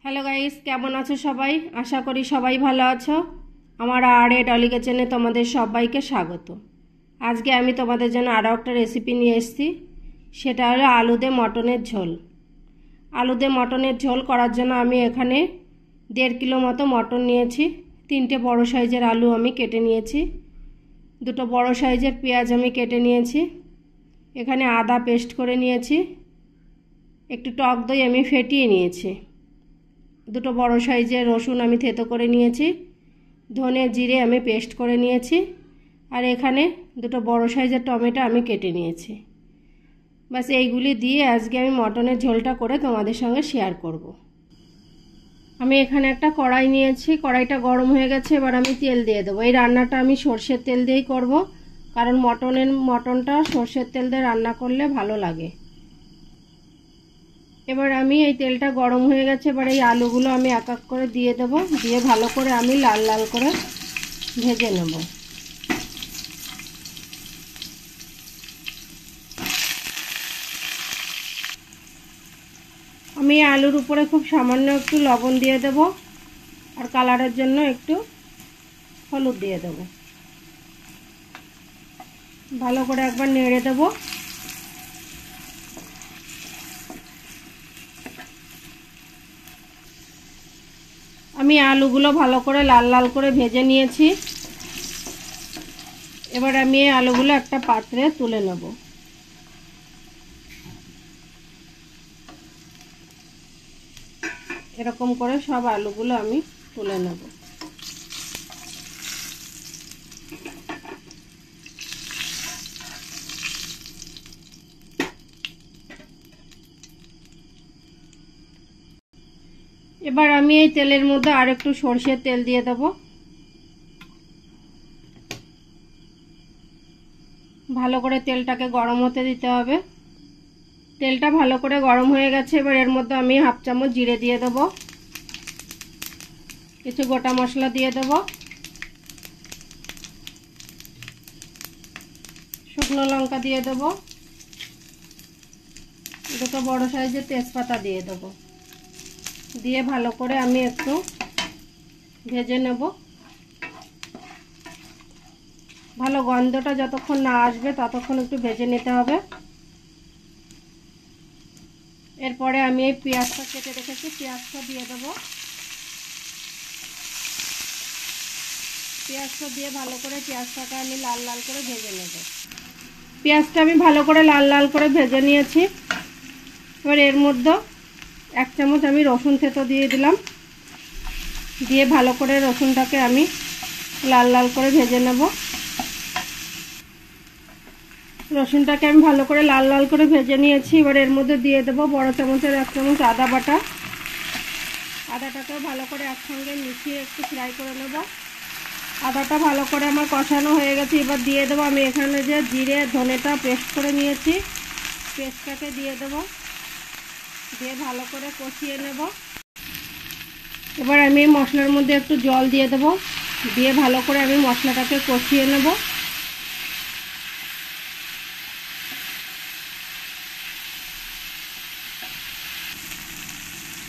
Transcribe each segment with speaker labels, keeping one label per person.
Speaker 1: Hello guys, কেমন আছো সবাই? আশা করি সবাই ভালো আছো। আমার আর এ ডলি কিচেনে তোমাদের সবাইকে স্বাগত। আজকে আমি তোমাদের জন্য আরও একটা রেসিপি নিয়ে এসেছি। সেটা হলো আলু দিয়ে মটনের ঝোল। আলু দিয়ে মটনের ঝোল করার জন্য আমি এখানে 1.5 কিলো মতো মটন নিয়েছি। 3টে বড় সাইজের আলু আমি কেটে নিয়েছি। 2টো বড় সাইজের পেঁয়াজ আমি কেটে নিয়েছি। এখানে আদা পেস্ট করে নিয়েছি। একটু টক দই আমি ফেটিয়ে নিয়েছি। 2টো বড় সাইজের রসুন আমি থেতো করে নিয়েছি। ধনে জিরে আমি পেস্ট করে নিয়েছি। আর এখানে 2টো বড় সাইজের টমেটো আমি কেটে নিয়েছি। বাস এইগুলি দিয়ে আজকে আমি মটনের ঝোলটা করে তোমাদের সঙ্গে শেয়ার করব। আমি এখানে একটা কড়াই নিয়েছি। কড়াইটা গরম হয়ে গেছে। এবার আমি তেল দিয়ে দেবো। এই রান্নাটা আমি সর্ষের তেল দিয়েই করব, কারণ মটনটা সর্ষের তেল দিয়ে রান্না করলে ভালো লাগে। এবার আমি এই তেলটা গরম হয়ে গেছে। এবার এই আলুগুলো আমি এক এক করে দিয়ে দেবো। দিয়ে ভালো করে আমি লাল লাল করে ভেজে নেব। আমি আলুর উপরে খুব সামান্য একটু লবণ দিয়ে দেব, আর কালারের জন্য একটু হলুদ দিয়ে দেব। ভালো করে একবার নেড়ে দেব। আমি আলুগুলো ভালো করে লাল লাল করে ভেজে নিয়েছি। এবার আমি এই আলুগুলো একটা পাত্রে তুলে নেব। এরকম করে সব আলুগুলো আমি তুলে নেব। এবার আমি এই তেলের মধ্যে আর একটু সরষের তেল দিয়ে দেব। ভালো করে তেলটাকে গরম হতে দিতে হবে। তেলটা ভালো করে গরম হয়ে গেছে। এবার এর মধ্যে আমি 1/2 চামচ জিরে দিয়ে দেব। কিছু গোটা মশলা দিয়ে দেব। শুকনো লঙ্কা দিয়ে দেব। 2টো বড় সাইজের তেজপাতা দিয়ে দেব। দিয়ে ভালো করে আমি একটু ভেজে নেব। ভালো গন্ধটা যতক্ষণ না আসবে ততক্ষণ একটু ভেজে নিতে হবে। এরপরে আমি এই পেঁয়াজটা কেটে রেখেছি, পেঁয়াজটা দিয়ে দেব। পেঁয়াজটা দিয়ে ভালো করে পেঁয়াজটাকে আমি লাল লাল করে ভেজে নেব। পেঁয়াজটা আমি ভালো করে লাল লাল করে ভেজে নিয়েছি। এবার এর মধ্যে 1 চামচ আমি রসুন থেতো দিয়ে দিলাম। দিয়ে ভালো করে রসুনটাকে আমি লাল লাল করে ভেজে নেব। রসুনটাকে আমি ভালো করে লাল লাল করে ভেজে নিয়েছি। এবার এর মধ্যে দিয়ে দেবো বড় চামচের 1 চামচ আদা বাটা। আদাটাকেও ভালো করে একসঙ্গে মিশিয়ে একটু ফ্রাই করে নেব। আদাটা ভালো করে আমার কষানো হয়ে গেছে। এবার দিয়ে দেবো আমি এখানে যে জিরে ধনেটা পেস্ট করে নিয়েছি, পেস্টটাকে দিয়ে দেবো। দিয়ে ভালো করে কষিয়ে নেব। এবার আমি মশলার মধ্যে একটু জল দিয়ে দেবো। দিয়ে ভালো করে আমি মশলাটাকে কষিয়ে নেব।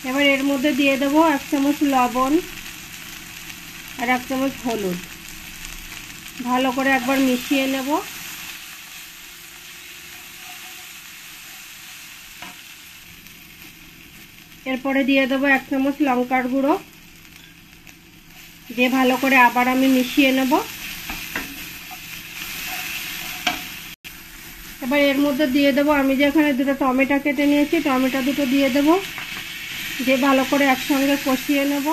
Speaker 1: এবার এর মধ্যে দিয়ে দেবো 1 চামচ লবণ আর 1 চামচ হলুদ। ভালো করে একবার মিশিয়ে নেব। এরপরে দিয়ে দেবো 1 চামচ লঙ্কার গুঁড়ো। দিয়ে ভালো করে আবার আমি মিশিয়ে নেব। এবার এর মধ্যে দিয়ে দেবো আমি যে এখানে 2টো টমেটো কেটে নিয়েছি, টমেটো 2টো দিয়ে দেবো। দিয়ে ভালো করে একসঙ্গে কষিয়ে নেব।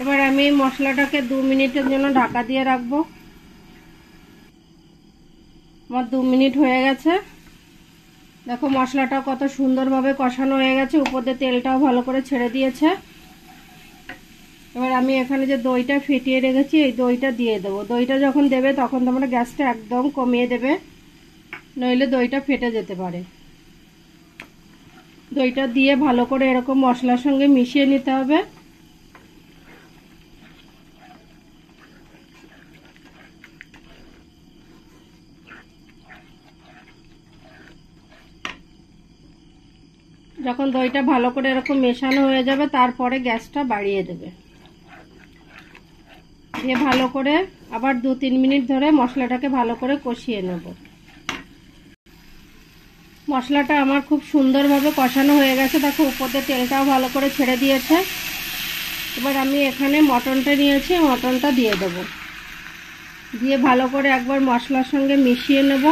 Speaker 1: এবার আমি এই মশলাটাকে 2 মিনিটের জন্য ঢাকা দিয়ে রাখবো। আমার 2 মিনিট হয়ে গেছে। দেখো মশলাটা কত সুন্দরভাবে কষানো হয়ে গেছে, উপর দিয়ে তেলটাও ভালো করে ছেড়ে দিয়েছে। এবার আমি এখানে যে দইটা ফেটিয়ে রেখেছি এই দইটা দিয়ে দেবো। দইটা যখন দেবে তখন তোমরা গ্যাসটা একদম কমিয়ে দেবে, নইলে দইটা ফেটে যেতে পারে। দইটা দিয়ে ভালো করে এরকম মশলার সঙ্গে মিশিয়ে নিতে হবে। যখন দইটা ভালো করে এরকম মেশানো হয়ে যাবে তারপরে গ্যাসটা বাড়িয়ে দেবে। দিয়ে ভালো করে আবার 2-3 মিনিট ধরে মশলাটাকে ভালো করে কষিয়ে নেব। মশলাটা আমার খুব সুন্দরভাবে কষানো হয়ে গেছে, দেখো উপরে তেলটাও ভালো করে ছেড়ে দিয়েছে। এবার আমি এখানে মটনটা নিয়েছি, মটনটা দিয়ে দেব। দিয়ে ভালো করে একবার মশলার সঙ্গে মিশিয়ে নেব।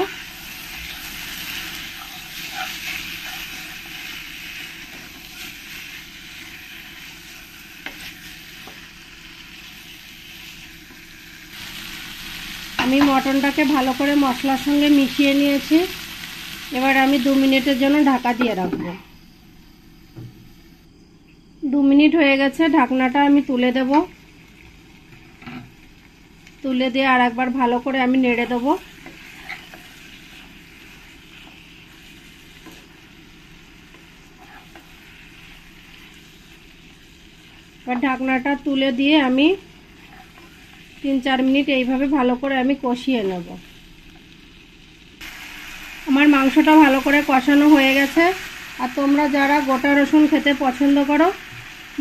Speaker 1: আমি মটনটাকে ভালো করে মশলার সঙ্গে মিশিয়ে নিয়েছি। এবার আমি 2 মিনিটের জন্য ঢাকা দিয়ে রাখবো। 2 মিনিট হয়ে গেছে, ঢাকনাটা আমি তুলে দেব। তুলে দিয়ে আর একবার ভালো করে আমি নেড়ে দেব। এবার ঢাকনাটা তুলে দিয়ে আমি 3-4 মিনিট এইভাবে ভালো করে আমি কষিয়ে নেব। আমার মাংসটা ভালো করে কষানো হয়ে গেছে। আর তোমরা যারা গোটা রসুন খেতে পছন্দ করো,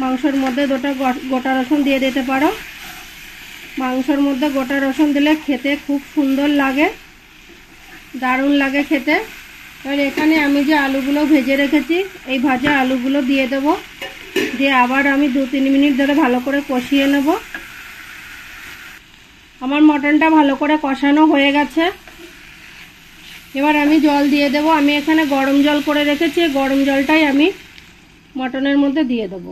Speaker 1: মাংসের মধ্যে 2টা গোটা রসুন দিয়ে দিতে পারো। মাংসের মধ্যে গোটা রসুন দিলে খেতে খুব সুন্দর লাগে, দারুণ লাগে খেতে। এবার এখানে আমি যে আলুগুলো ভেজে রেখেছি, এই ভাজা আলুগুলো দিয়ে দেব। দিয়ে আবার আমি 2-3 মিনিট ধরে ভালো করে কষিয়ে নেব। আমার মটনটা ভালো করে কষানো হয়ে গেছে। এবার আমি জল দিয়ে দেব। আমি এখানে গরম জল করে রেখেছি, গরম জলটাই আমি মটনের মধ্যে দিয়ে দেব।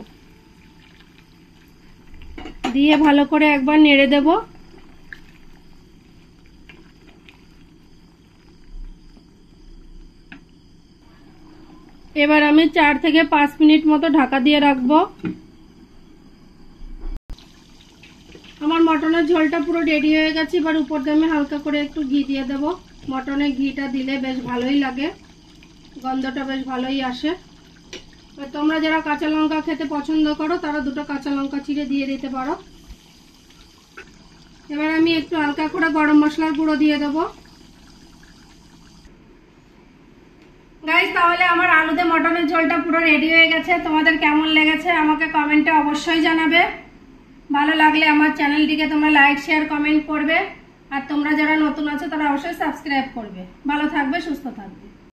Speaker 1: দিয়ে ভালো করে একবার নেড়ে দেব। এবার আমি 4 থেকে 5 মিনিট মতো ঢাকা দিয়ে রাখবো। আমার মটনের ঝোলটা পুরো রেডি হয়ে গেছে। এবার উপর দিয়ে আমি হালকা করে একটু ঘি দিয়ে দেব। মটনে ঘিটা দিলে বেশ ভালোই লাগে, গন্ধটা বেশ ভালোই আসে। তোমরা যারা কাঁচা লঙ্কা খেতে পছন্দ করো তারা 2টো কাঁচা লঙ্কা চিড়ে দিয়ে দিতে পারো। এবার আমি একটু হালকা করে গরম মশলার গুঁড়ো দিয়ে দেব। গাইস, তাহলে আমার আলুতে মটনের ঝোলটা পুরো রেডি হয়ে গেছে। তোমাদের কেমন লেগেছে আমাকে কমেন্টে অবশ্যই জানাবে। ভালো লাগলে আমার চ্যানেলটিকে তোমরা লাইক, শেয়ার, কমেন্ট করবে। আর তোমরা যারা নতুন আছো তারা অবশ্যই সাবস্ক্রাইব করবে। ভালো থাকবে, সুস্থ থাকবে।